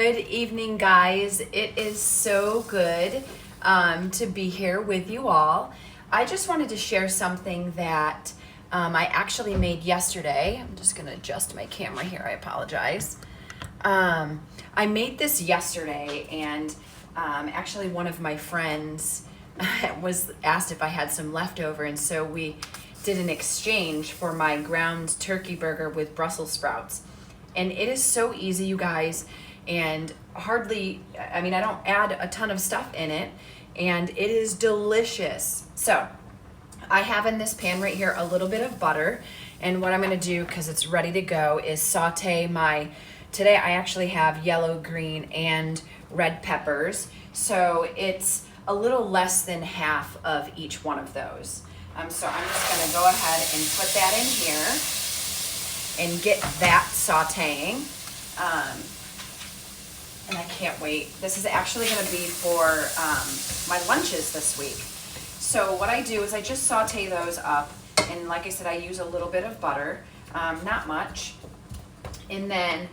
Good evening, guys. It is so good to be here with you all. I just wanted to share something that I actually made yesterday. I'm just going to adjust my camera here. I apologize. I made this yesterday, and actually one of my friends was asked if I had some leftover, and so we did an exchange for my ground turkey burger with Brussels sprouts. And it is so easy, you guys, and I don't add a ton of stuff in it, and it is delicious. So I have in this pan right here a little bit of butter, and what I'm gonna do, because it's ready to go, is saute today I actually have yellow, green, and red peppers, so it's a little less than half of each one of those. So I'm just gonna go ahead and put that in here and get that sauteing. And I can't wait. This is actually gonna be for my lunches this week. So what I do is I just saute those up, and like I said, I use a little bit of butter, not much. And then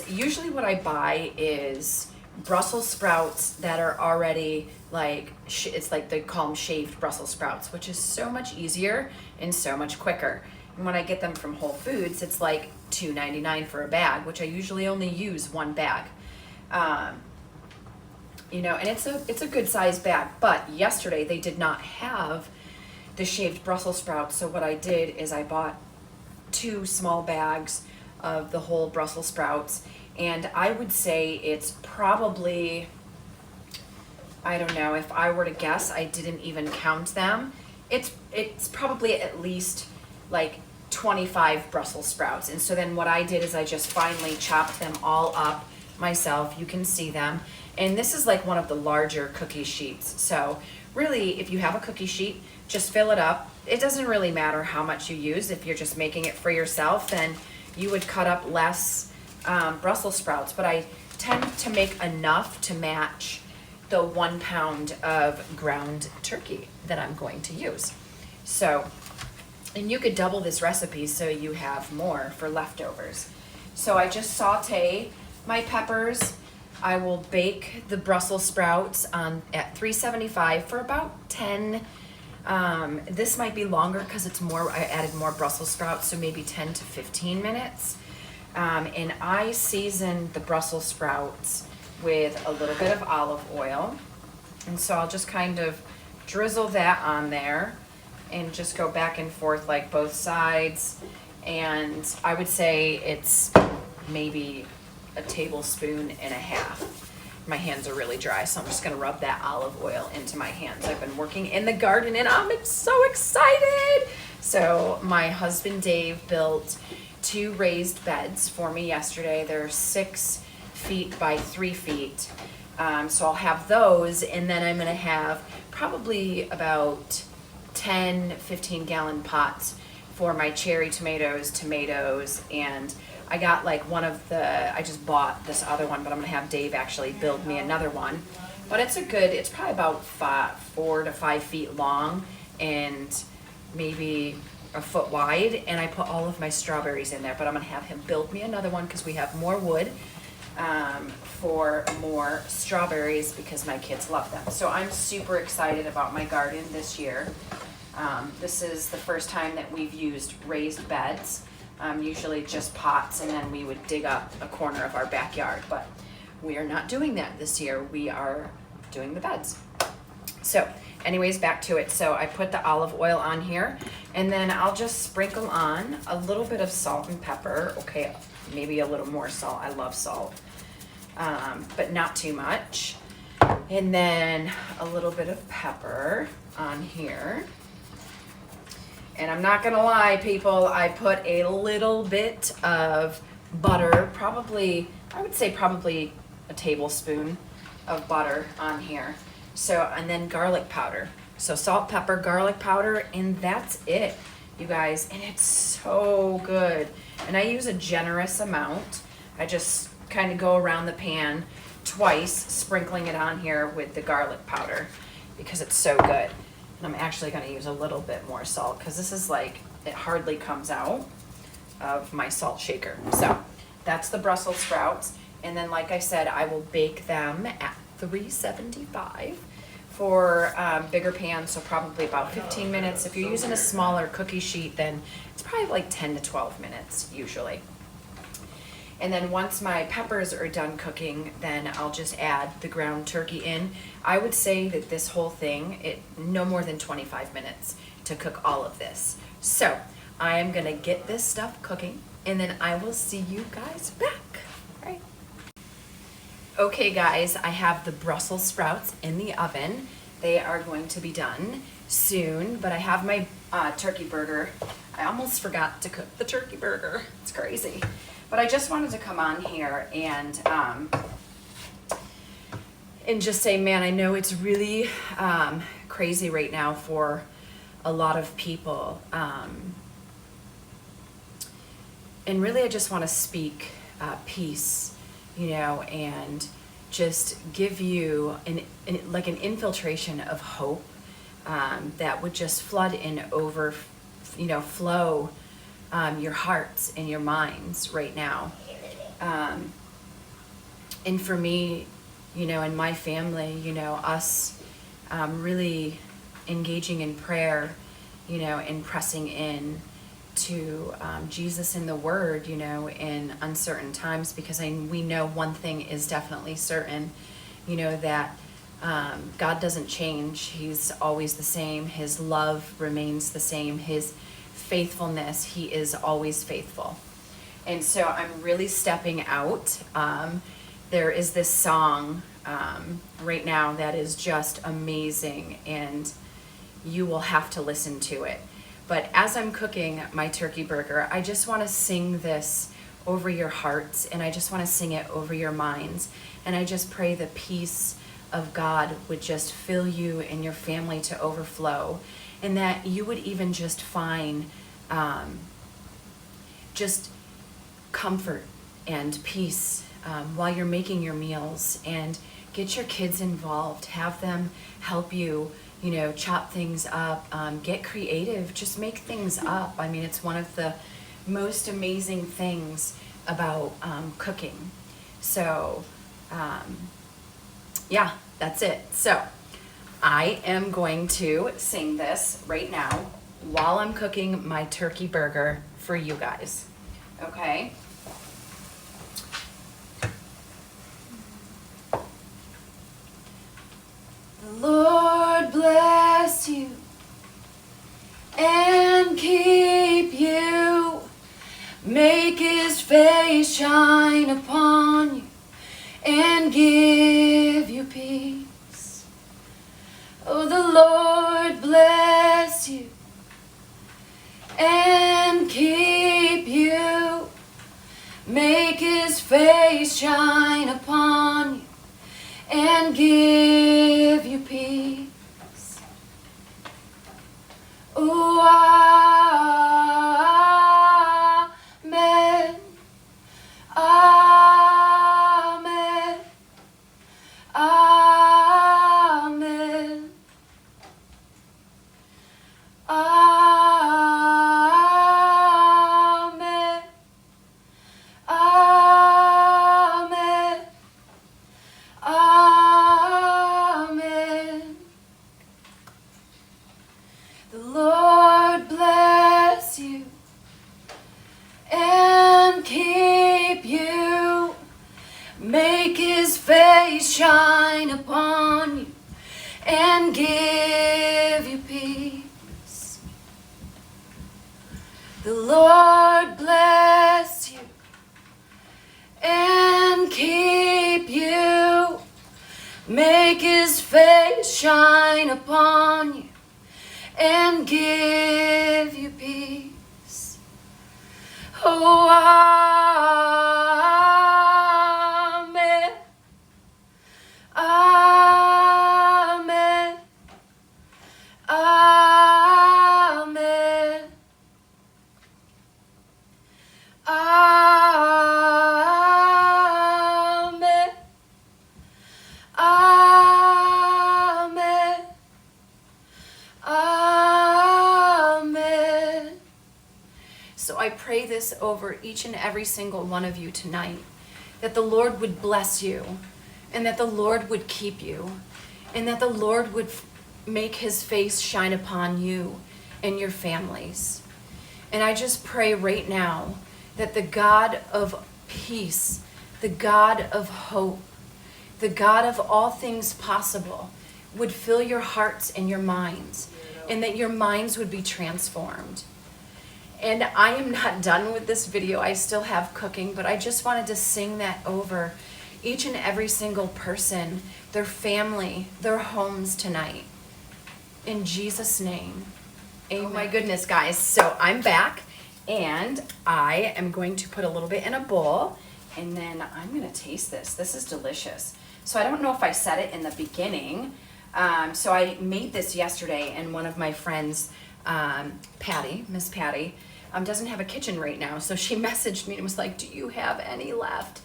usually what I buy is Brussels sprouts that are already it's like they call them shaved Brussels sprouts, which is so much easier and so much quicker. And when I get them from Whole Foods, it's like $2.99 for a bag, which I usually only use one bag. And it's a good sized bag, but yesterday they did not have the shaved Brussels sprouts. So what I did is I bought 2 small bags of the whole Brussels sprouts, and I would say it's probably, I don't know, if I were to guess, I didn't even count them. It's probably at least like 25 Brussels sprouts. And so then what I did is I just finally chopped them all up myself. You can see them. And this is like one of the larger cookie sheets. So really, if you have a cookie sheet, just fill it up. It doesn't really matter how much you use. If you're just making it for yourself, then you would cut up less Brussels sprouts. But I tend to make enough to match the 1 pound of ground turkey that I'm going to use. So, and you could double this recipe so you have more for leftovers. So I just saute my peppers. I will bake the Brussels sprouts at 375 for about 10. This might be longer because I added more Brussels sprouts, so maybe 10 to 15 minutes. And I season the Brussels sprouts with a little bit of olive oil. And so I'll just kind of drizzle that on there and just go back and forth like both sides. And I would say it's maybe a tablespoon and a half. My hands are really dry, so I'm just gonna rub that olive oil into my hands. I've been working in the garden and I'm so excited. So my husband Dave built 2 raised beds for me yesterday. They're 6 feet by 3 feet. So I'll have those, and then I'm gonna have probably about 10-15 gallon pots for my cherry tomatoes, and I got I just bought this other one, but I'm gonna have Dave actually build me another one. But it's probably about 4 to 5 feet long and maybe a foot wide, and I put all of my strawberries in there, but I'm gonna have him build me another one because we have more wood for more strawberries because my kids love them. So I'm super excited about my garden this year. This is the first time that we've used raised beds. Usually just pots, and then we would dig up a corner of our backyard, but we are not doing that this year. We are doing the beds. So anyways, back to it. So I put the olive oil on here, and then I'll just sprinkle on a little bit of salt and pepper. Okay, maybe a little more salt. I love salt, but not too much. And then a little bit of pepper on here. And I'm not gonna lie, people, I put a little bit of butter, I would say probably a tablespoon of butter on here. So, and then garlic powder. So salt, pepper, garlic powder, and that's it, you guys. And it's so good. And I use a generous amount. I just kind of go around the pan twice, sprinkling it on here with the garlic powder because it's so good. And I'm actually going to use a little bit more salt because this is it hardly comes out of my salt shaker. So that's the Brussels sprouts. And then, like I said, I will bake them at 375 for bigger pans, so probably about 15 minutes. If you're using a smaller cookie sheet, then it's probably like 10 to 12 minutes usually. And then once my peppers are done cooking, then I'll just add the ground turkey in. I would say that this whole thing, no more than 25 minutes to cook all of this. So I am gonna get this stuff cooking, and then I will see you guys back. All right. Okay guys, I have the Brussels sprouts in the oven. They are going to be done soon, but I have my turkey burger. I almost forgot to cook the turkey burger. It's crazy. But I just wanted to come on here and just say, man, I know it's really crazy right now for a lot of people. And really I just want to speak peace, you know, and just give you an infiltration of hope that would just flood in over, you know, flow your hearts and your minds right now. And for me, you know, and my family, you know, us really engaging in prayer, you know, and pressing in to Jesus in the Word, you know, in uncertain times, because we know one thing is definitely certain, you know, that God doesn't change. He's always the same. His love remains the same. His faithfulness, he is always faithful. And so I'm really stepping out. There is this song right now that is just amazing, and you will have to listen to it. But as I'm cooking my turkey burger, I just want to sing this over your hearts, and I just want to sing it over your minds. And I just pray the peace of God would just fill you and your family to overflow, and that you would even just find just comfort and peace while you're making your meals. And get your kids involved, have them help you, you know, chop things up, get creative, just make things up. I mean, it's one of the most amazing things about cooking. So yeah, that's it. So I am going to sing this right now while I'm cooking my turkey burger for you guys. Okay? The Lord bless you and keep you, make his face shine upon you and give you peace. Oh, the Lord bless you and keep you, make his face shine upon you and give you peace. Oh, amen, amen, amen, amen, amen, amen. The Lord bless you and keep you, make his face shine upon you and give you peace. The Lord bless you and keep you, make his face shine upon you and give you peace. Oh, amen, amen, amen, amen, amen, amen. So I pray this over each and every single one of you tonight, that the Lord would bless you, and that the Lord would keep you, and that the Lord would make his face shine upon you and your families. And I just pray right now that the God of peace, the God of hope, the God of all things possible would fill your hearts and your minds, and that your minds would be transformed. And I am not done with this video. I still have cooking, but I just wanted to sing that over each and every single person, their family, their homes tonight. In Jesus' name, amen. Oh my goodness, guys. So I'm back, and I am going to put a little bit in a bowl, and then I'm going to taste this. This is delicious. So I don't know if I said it in the beginning. So I made this yesterday, and one of my friends, Patty, Miss Patty, doesn't have a kitchen right now. So she messaged me and was like, do you have any left?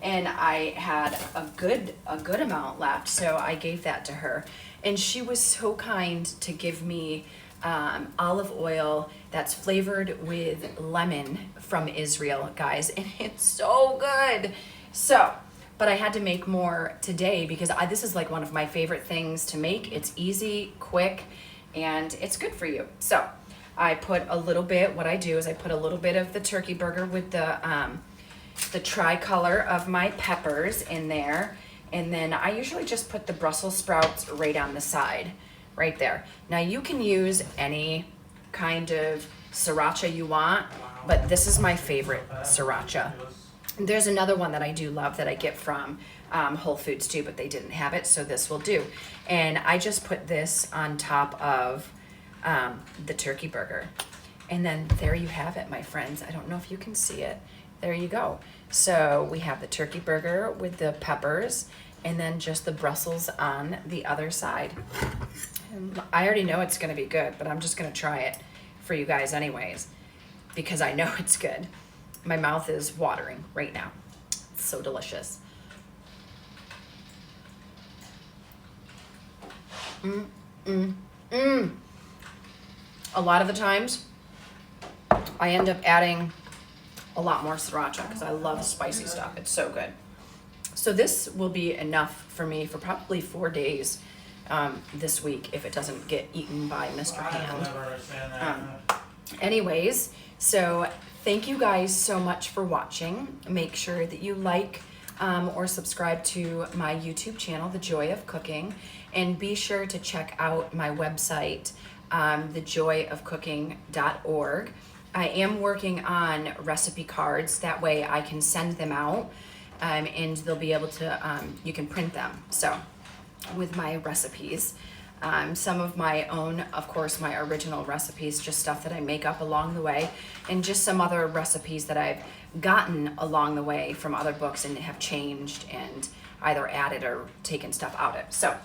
And I had a good amount left. So I gave that to her. And she was so kind to give me olive oil that's flavored with lemon from Israel, guys. And it's so good. So, but I had to make more today because this is like one of my favorite things to make. It's easy, quick, and it's good for you. So I put a little bit, what I do is I put a little bit of the turkey burger with the tricolor of my peppers in there. And then I usually just put the Brussels sprouts right on the side, right there. Now you can use any kind of sriracha you want, but this is my favorite sriracha. There's another one that I do love that I get from Whole Foods too, but they didn't have it, so this will do. And I just put this on top of the turkey burger. And then there you have it, my friends. I don't know if you can see it. There you go. So we have the turkey burger with the peppers, and then just the Brussels on the other side. And I already know it's gonna be good, but I'm just gonna try it for you guys anyways, because I know it's good. My mouth is watering right now. It's so delicious. A lot of the times, I end up adding a lot more sriracha because I love spicy stuff. It's so good. So this will be enough for me for probably 4 days this week if it doesn't get eaten by Mr. Hand. Anyways, so thank you guys so much for watching. Make sure that you like or subscribe to my YouTube channel, The Joy of Cooking, and be sure to check out my website, thejoyofcooking.org. I am working on recipe cards. That way I can send them out and they'll be able to, you can print them. So with my recipes, some of my own, of course, my original recipes, just stuff that I make up along the way, and just some other recipes that I've gotten along the way from other books and have changed and either added or taken stuff out of. So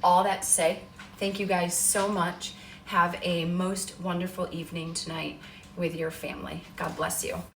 all that to say, thank you guys so much. Have a most wonderful evening tonight with your family. God bless you.